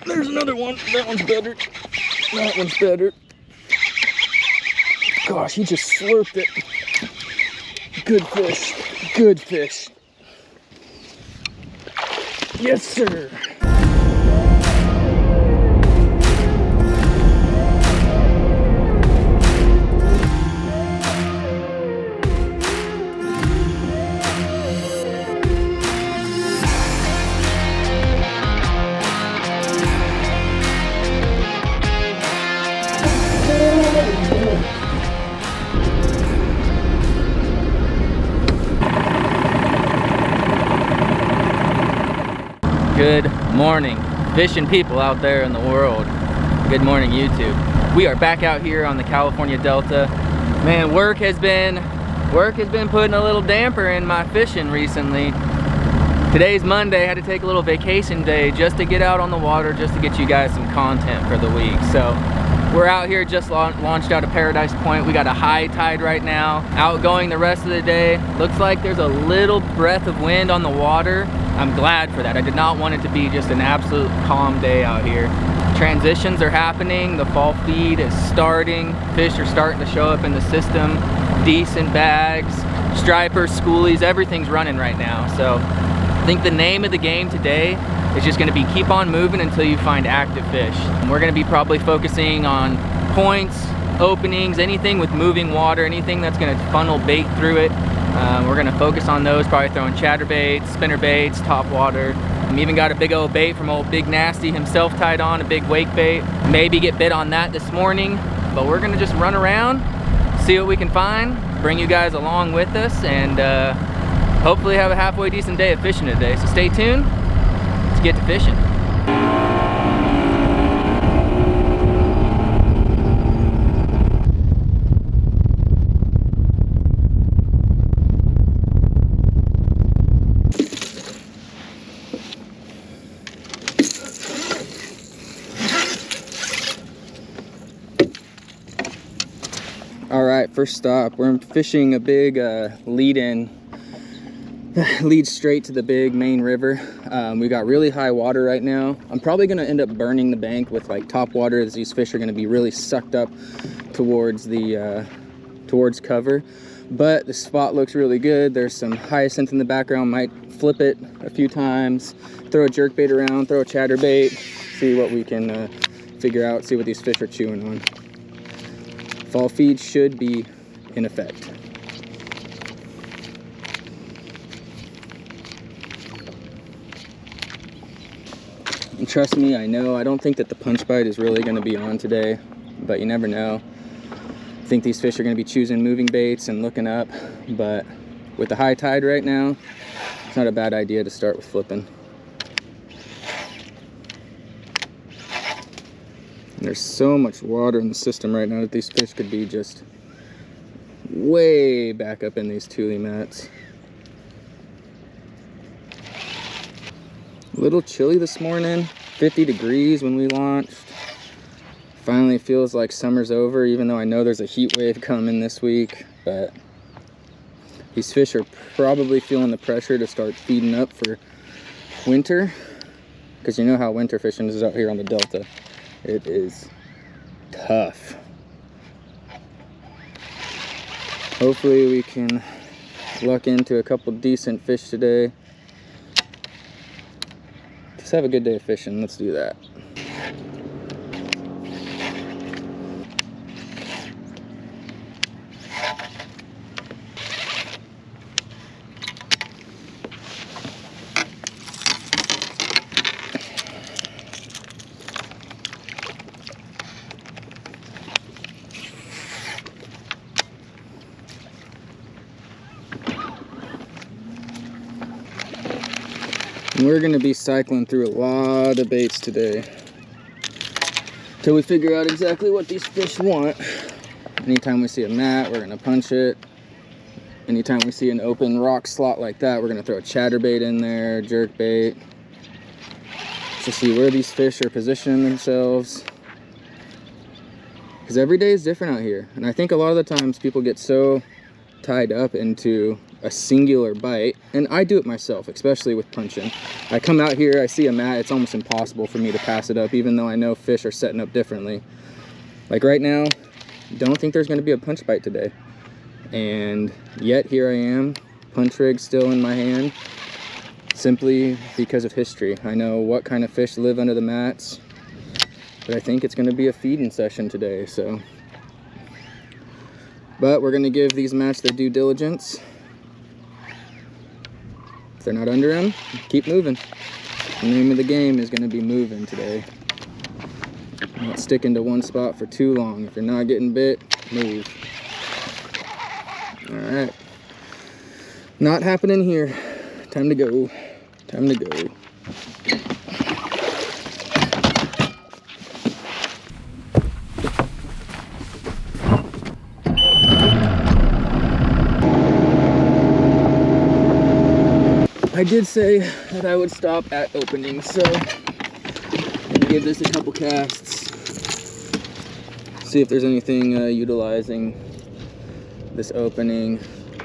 There's another one. That one's better. That one's better. Gosh, he just slurped it. Good fish. Good fish. Yes, sir. Good morning, fishing people out there in the world. Good morning, YouTube. We are back out here on the California Delta. Man, work has been putting a little damper in my fishing recently. Today's Monday. I had to take a little vacation day just to get out on the water, just to get you guys some content for the week. So we're out here, just launched out of Paradise Point. We got a high tide right now. Outgoing the rest of the day. Looks like there's a little breath of wind on the water. I'm glad for that. I did not want it to be just an absolute calm day out here. Transitions are happening. The fall feed is starting. Fish are starting to show up in the system. Decent bags, stripers, schoolies, everything's running right now. So I think the name of the game today is just gonna be keep on moving until you find active fish. And we're gonna be probably focusing on points, openings, anything with moving water, anything that's gonna funnel bait through it. We're gonna focus on those, probably throwing chatterbaits, spinner baits, top water. We even got a big old bait from old Big Nasty himself tied on, a big wake bait. Maybe get bit on that this morning, but we're gonna just run around, see what we can find, bring you guys along with us, and hopefully have a halfway decent day of fishing today. So stay tuned, let's get to fishing. All right, first stop. We're fishing a big lead straight to the big main river. We got really high water right now. I'm probably gonna end up burning the bank with like top water, as these fish are gonna be really sucked up towards the towards cover. But the spot looks really good. There's some hyacinth in the background. Might flip it a few times, throw a jerkbait around, throw a chatterbait, see what we can figure out, see what these fish are chewing on. Fall feed should be in effect. And trust me, I know, I don't think that the punch bite is really gonna be on today, but you never know. I think these fish are gonna be choosing moving baits and looking up, but with the high tide right now, it's not a bad idea to start with flipping. And there's so much water in the system right now that these fish could be just way back up in these tule mats. A little chilly this morning, 50 degrees when we launched. Finally feels like summer's over, even though I know there's a heat wave coming this week, but these fish are probably feeling the pressure to start feeding up for winter, because you know how winter fishing is out here on the Delta. It is tough. Hopefully we can luck into a couple decent fish today. Just have a good day of fishing. Let's do that. And we're gonna be cycling through a lot of baits today till we figure out exactly what these fish want. Anytime we see a mat, we're gonna punch it. Anytime we see an open rock slot like that, we're gonna throw a chatterbait in there, jerkbait, to see where these fish are positioning themselves. Because every day is different out here. And I think a lot of the times people get so tied up into a singular bite, and I do it myself, especially with punching. I come out here, I see a mat, it's almost impossible for me to pass it up, even though I know fish are setting up differently. Like right now, don't think there's going to be a punch bite today, and yet here I am, punch rig still in my hand, simply because of history. I know what kind of fish live under the mats, but I think it's going to be a feeding session today. So, but we're going to give these mats their due diligence. If they're not under them, keep moving. The name of the game is going to be moving today. Not sticking to one spot for too long. If you're not getting bit, move. All right. Not happening here. Time to go. Time to go. I did say that I would stop at opening, so I'm gonna give this a couple casts. See if there's anything utilizing this opening.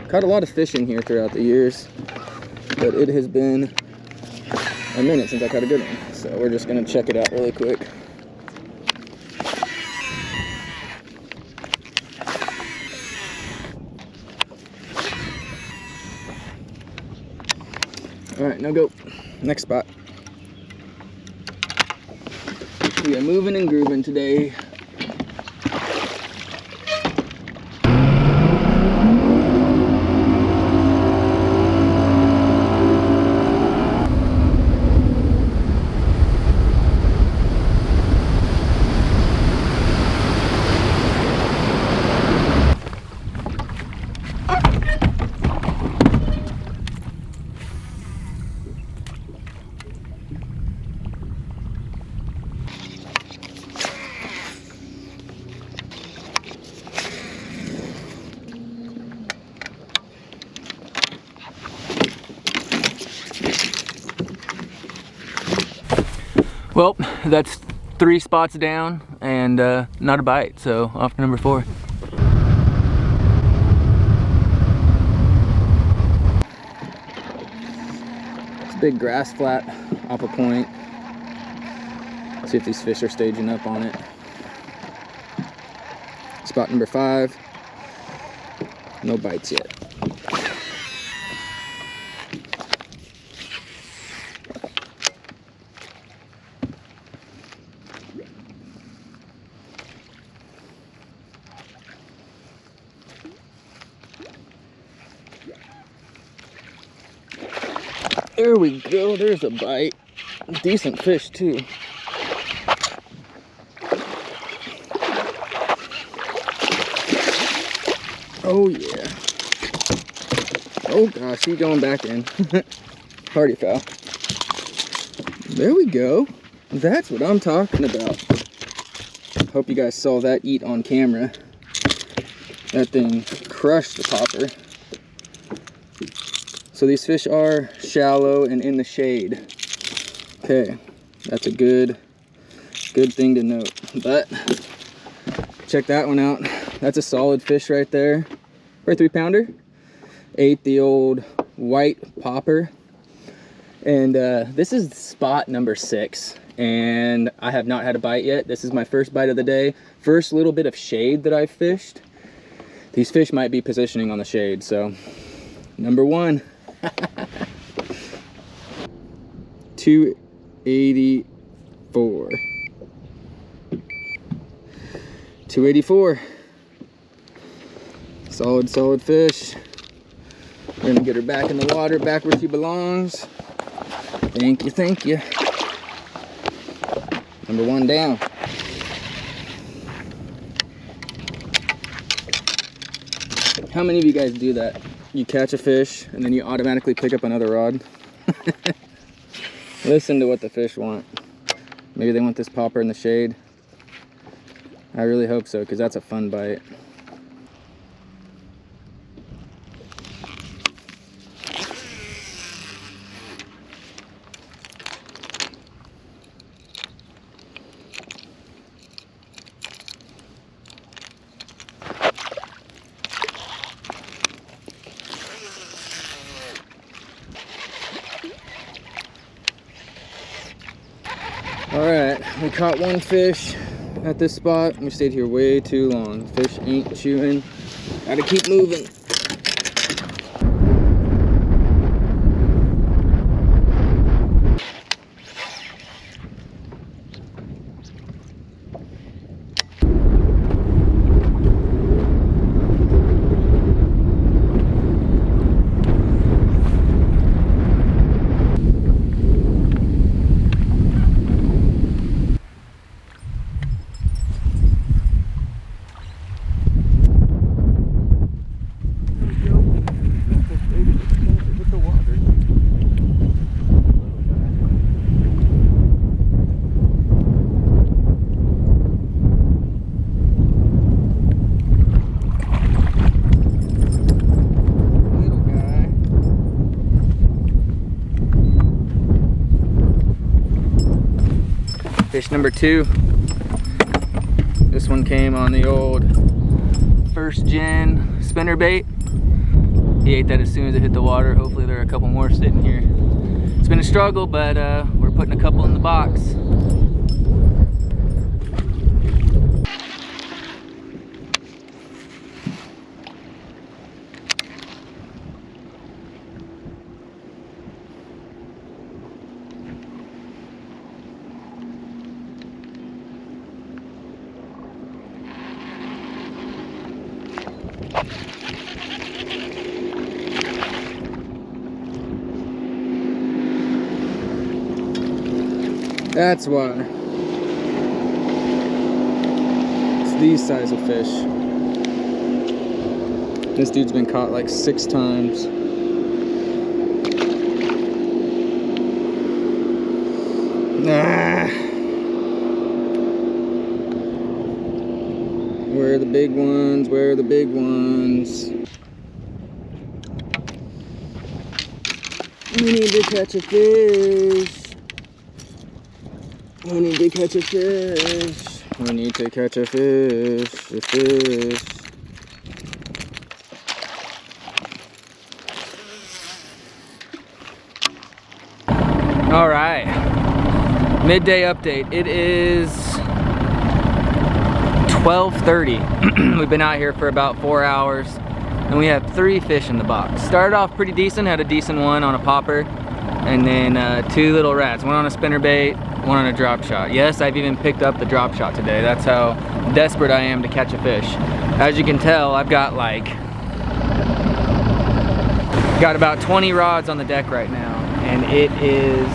Caught a lot of fish in here throughout the years, but it has been a minute since I caught a good one. So we're just gonna check it out really quick. All right, now go. Next spot. We are moving and grooving today. Well, that's 3 spots down and not a bite, so off to number 4. It's a big grass flat off a point. See if these fish are staging up on it. Spot number 5. No bites yet. There we go, there's a bite. Decent fish too. Oh yeah. Oh gosh, he's going back in. Party foul. There we go. That's what I'm talking about. Hope you guys saw that eat on camera. That thing crushed the popper. So these fish are shallow and in the shade. Okay, that's a good thing to note. But check that one out. That's a solid fish right there. For a 3-pounder. Ate the old white popper. And this is spot number 6. And I have not had a bite yet. This is my first bite of the day. First little bit of shade that I've fished. These fish might be positioning on the shade, so number 1. 284. 284. Solid fish. We're gonna get her back in the water, back where she belongs. Thank you. Number 1 down. How many of you guys do that? You catch a fish and then you automatically pick up another rod? Listen to what the fish want. Maybe they want this popper in the shade. I really hope so, because that's a fun bite. All right, we caught one fish at this spot. We stayed here way too long. Fish ain't chewing. Gotta keep moving. Fish number 2. This one came on the old first gen spinner bait. He ate that as soon as it hit the water. Hopefully there are a couple more sitting here. It's been a struggle, but we're putting a couple in the box. That's why. It's these size of fish. This dude's been caught like 6 times. Ah. Where are the big ones? Where are the big ones? We need to catch a fish. We need to catch a fish. We need to catch a fish. A fish. All right. Midday update. It is 12:30. We've been out here for about 4 hours, and we have 3 fish in the box. Started off pretty decent. Had a decent one on a popper, and then 2 little rats. One on a spinnerbait, one on a drop shot. Yes, I've even picked up the drop shot today. That's how desperate I am to catch a fish. As you can tell, I've got about 20 rods on the deck right now, and it is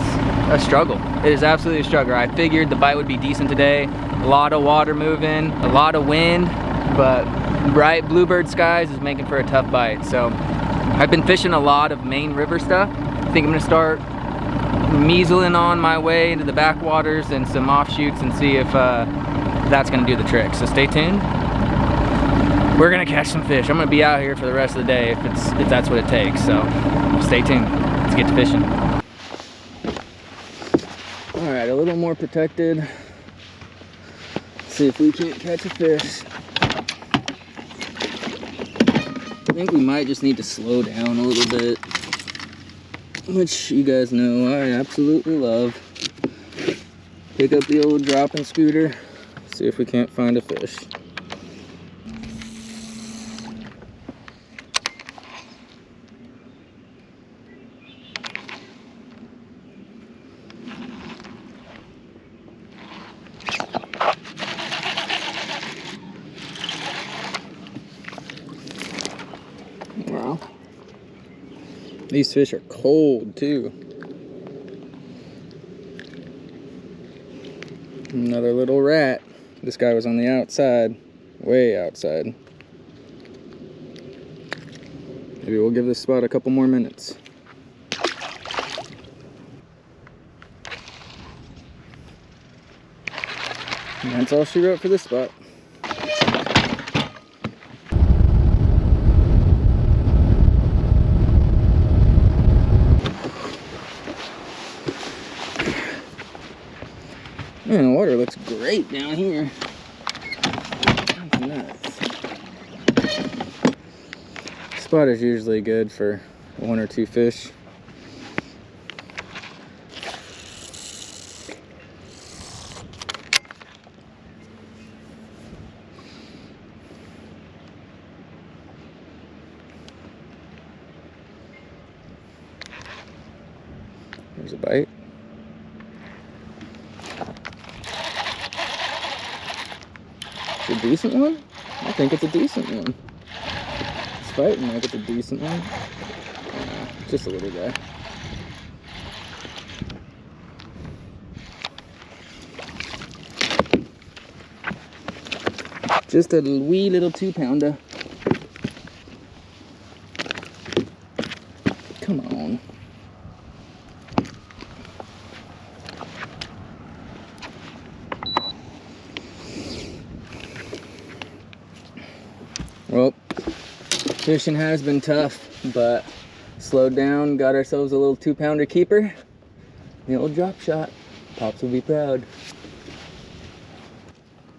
a struggle. It is absolutely a struggle. I figured the bite would be decent today. A lot of water moving, a lot of wind, but bright bluebird skies is making for a tough bite. So I've been fishing a lot of main river stuff. I think I'm gonna start measling on my way into the backwaters and some offshoots and see if that's gonna do the trick. So stay tuned. We're gonna catch some fish. I'm gonna be out here for the rest of the day if that's what it takes. So stay tuned. Let's get to fishing. All right, a little more protected. See if we can't catch a fish. I think we might just need to slow down a little bit, which you guys know I absolutely love. Pick up the old dropping scooter, see if we can't find a fish. Wow. These fish are cold too. Another little rat. This guy was on the outside, way outside. Maybe we'll give this spot a couple more minutes. And that's all she wrote for this spot. Man, the water looks great down here. That's nuts. This spot is usually good for 1 or 2 fish. There's a bite. It's a decent one? I think it's a decent one. It's fighting like it's a decent one. Just a little guy. Just a wee little 2-pounder. Come on. Well, fishing has been tough, but slowed down, got ourselves a little 2-pounder keeper. The old drop shot. Pops will be proud.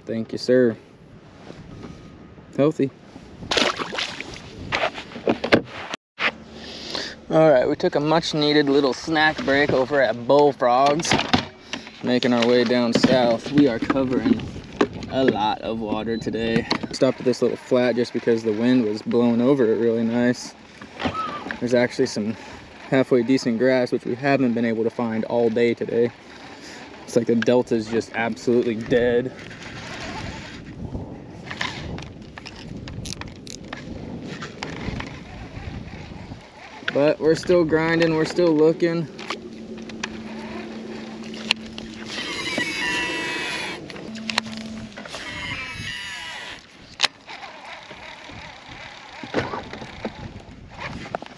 Thank you, sir. Healthy. Alright, we took a much needed little snack break over at Bullfrogs. Making our way down south. We are covering a lot of water today. Stopped at this little flat just because the wind was blowing over it really nice. There's actually some halfway decent grass, which we haven't been able to find all day today. It's like the delta's just absolutely dead. But we're still grinding, we're still looking.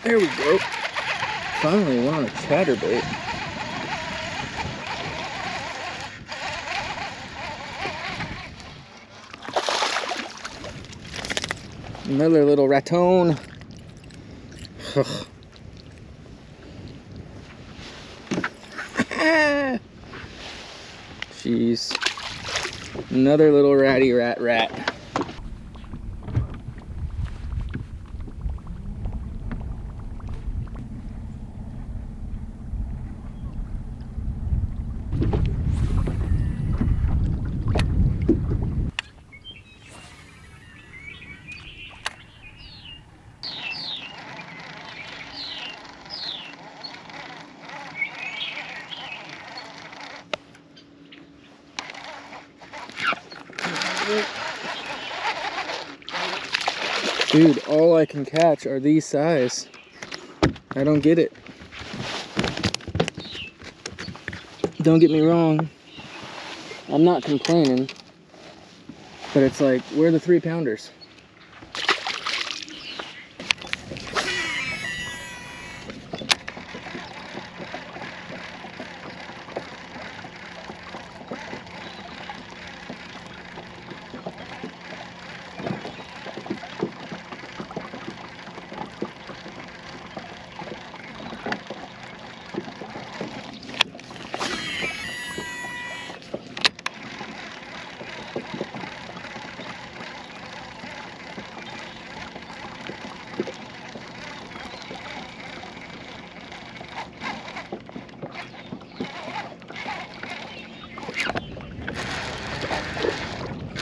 There we go. Finally one on a chatterbait. Another little raton. Jeez. Another little ratty rat. Dude, all I can catch are these size. I don't get it. Don't get me wrong. I'm not complaining. But it's like, where are the 3-pounders?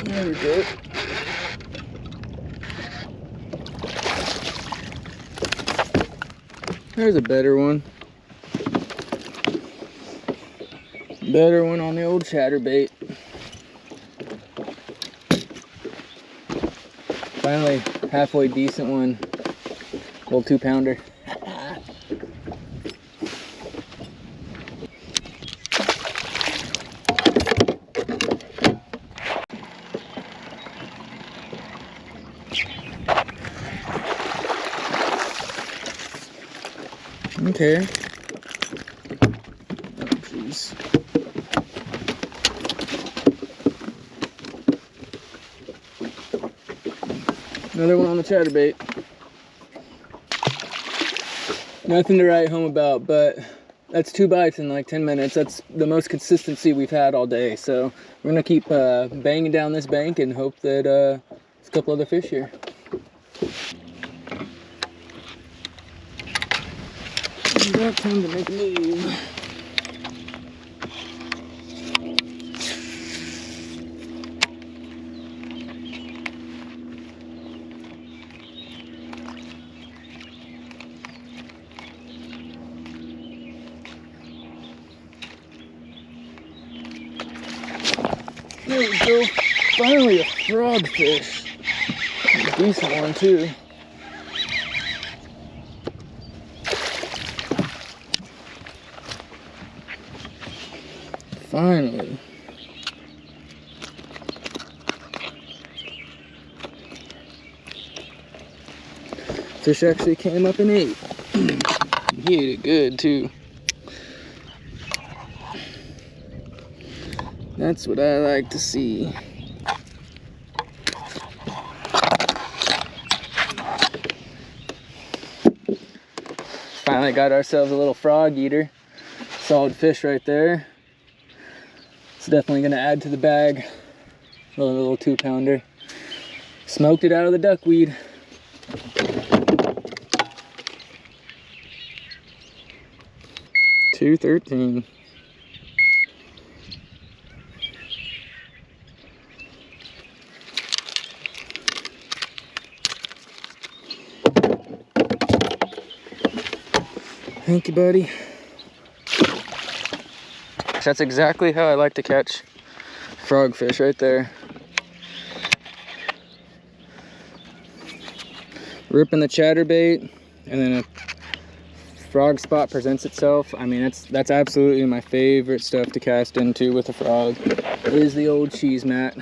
There we go. There's a better one. Better one on the old chatterbait. Finally, halfway decent one. Little 2-pounder. Okay. Oh, jeez. Another one on the chatterbait. Nothing to write home about, but that's 2 bites in like 10 minutes. That's the most consistency we've had all day. So we're gonna keep banging down this bank and hope that there's a couple other fish here. About time to make a move. There we go. Finally a frogfish. A decent one too. Finally. Fish actually came up and ate. He ate it good too. That's what I like to see. Finally got ourselves a little frog eater. Solid fish right there. It's definitely gonna add to the bag. A little 2-pounder. Smoked it out of the duckweed. $2.13. Thank you, buddy. That's exactly how I like to catch frogfish right there. Ripping the chatterbait, and then a frog spot presents itself. I mean, that's absolutely my favorite stuff to cast into with a frog, is the old cheese mat.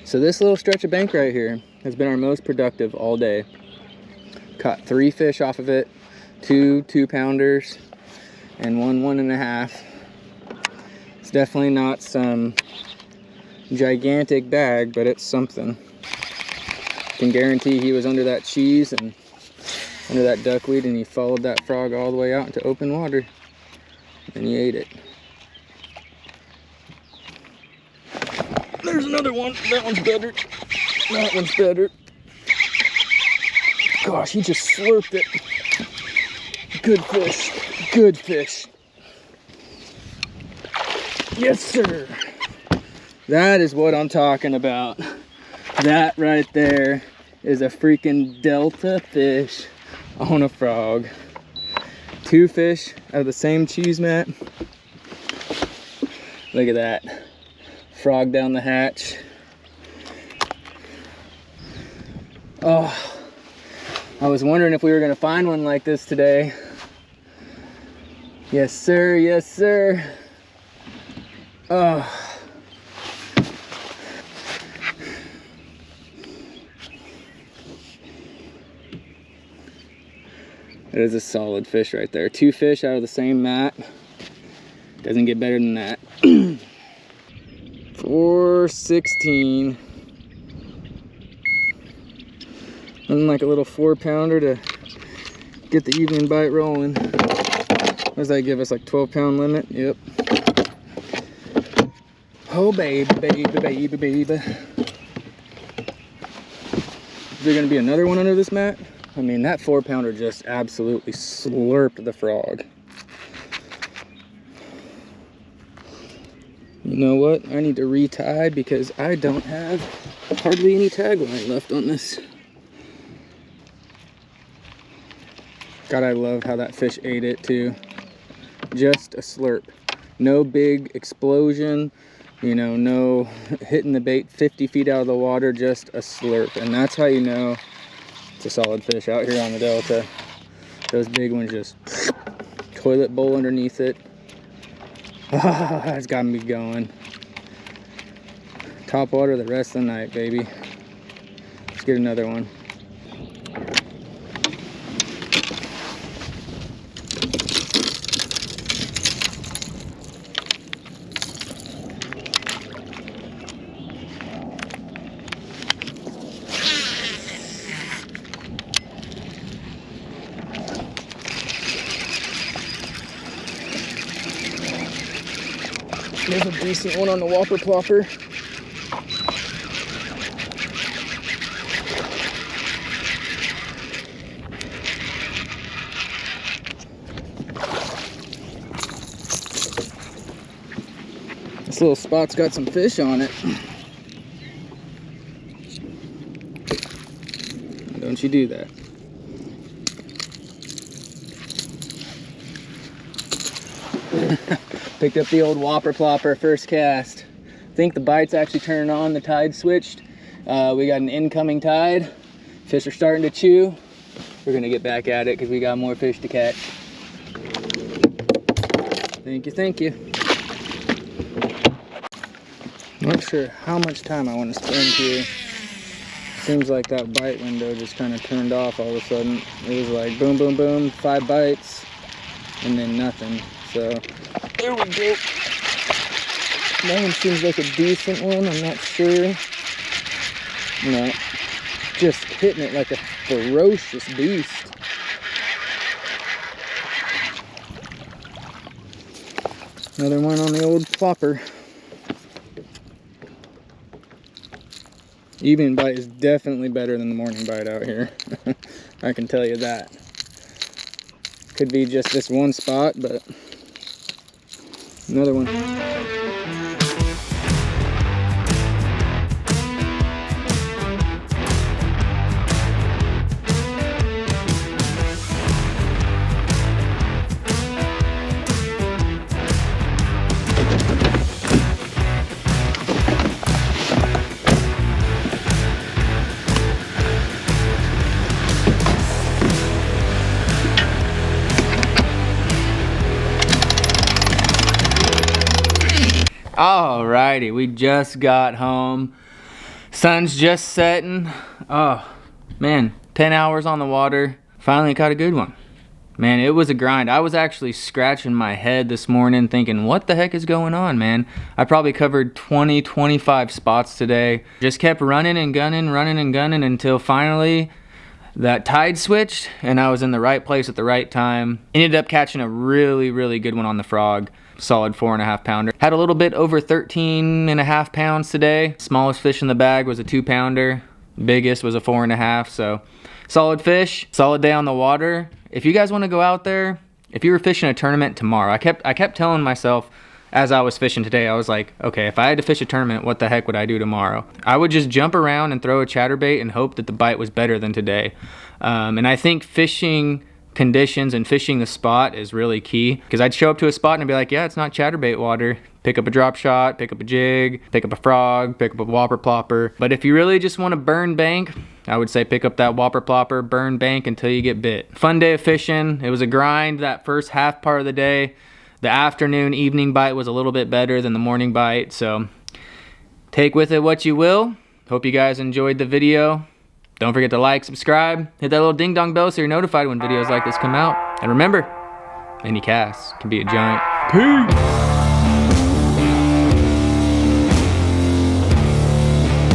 So this little stretch of bank right here has been our most productive all day. Caught 3 fish off of it, 2 2-pounders, and 1 1.5. It's definitely not some gigantic bag, but it's something. I can guarantee he was under that cheese and under that duckweed, and he followed that frog all the way out into open water, and he ate it. There's another one. That one's better. That one's better. Gosh, he just slurped it. Good fish. Good fish. Yes, sir. That is what I'm talking about. That right there is a freaking delta fish on a frog. 2 fish out of the same cheese mat. Look at that. Frog down the hatch. Oh, I was wondering if we were gonna find one like this today. Yes, sir. Yes, sir. Oh. That is a solid fish right there. 2 fish out of the same mat. Doesn't get better than that. 4.16. Nothing like a little 4-pounder to get the evening bite rolling. What does that give us, like 12-pound limit? Yep. Oh baby, baby, baby, baby. Is there gonna be another one under this mat? I mean, that 4-pounder just absolutely slurped the frog. You know what? I need to retie because I don't have hardly any tagline left on this. God, I love how that fish ate it too. Just a slurp. No big explosion, you know, no hitting the bait 50 feet out of the water, just a slurp. And that's how you know it's a solid fish out here on the Delta. Those big ones just toilet bowl underneath it. Oh, that's got me going. Top water the rest of the night, baby. Let's get another one. There's a decent one on the whopper plopper. This little spot's got some fish on it. Don't you do that. Picked up the old whopper plopper first cast. I think the bite's actually turning on, the tide switched. We got an incoming tide. Fish are starting to chew. We're gonna get back at it because we got more fish to catch. Thank you, thank you. Not sure how much time I want to spend here. Seems like that bite window just kind of turned off all of a sudden. It was like boom, boom, boom, 5 bites, and then nothing. So there we go. That one seems like a decent one. I'm not sure. No, just hitting it like a ferocious beast. Another one on the old plopper. Evening bite is definitely better than the morning bite out here. I can tell you that. Could be just this one spot, but another one. Alrighty, we just got home. Sun's just setting. Oh man, 10 hours on the water. Finally caught a good one. Man, it was a grind. I was actually scratching my head this morning thinking, what the heck is going on, man? I probably covered 20, 25 spots today. Just kept running and gunning until finally that tide switched and I was in the right place at the right time. Ended up catching a really, really good one on the frog. Solid 4.5 pounder. Had a little bit over 13.5 pounds today. Smallest fish in the bag was a 2 pounder. Biggest was a 4.5. So solid fish, solid day on the water. If you guys want to go out there, if you were fishing a tournament tomorrow, I kept telling myself as I was fishing today, I was like, okay, if I had to fish a tournament, what the heck would I do tomorrow? I would just jump around and throw a chatterbait and hope that the bite was better than today. And I think fishing conditions and fishing the spot is really key, because I'd show up to a spot and I'd be like, yeah, it's not chatterbait water. Pick up a drop shot, pick up a jig, pick up a frog, pick up a whopper plopper. But if you really just want to burn bank, I would say pick up that whopper plopper, burn bank until you get bit. Fun day of fishing. It was a grind that first half part of the day. The afternoon, evening bite was a little bit better than the morning bite, so take with it what you will. Hope you guys enjoyed the video. Don't forget to like, subscribe, hit that little ding dong bell so you're notified when videos like this come out. And remember, any cast can be a giant. Peace!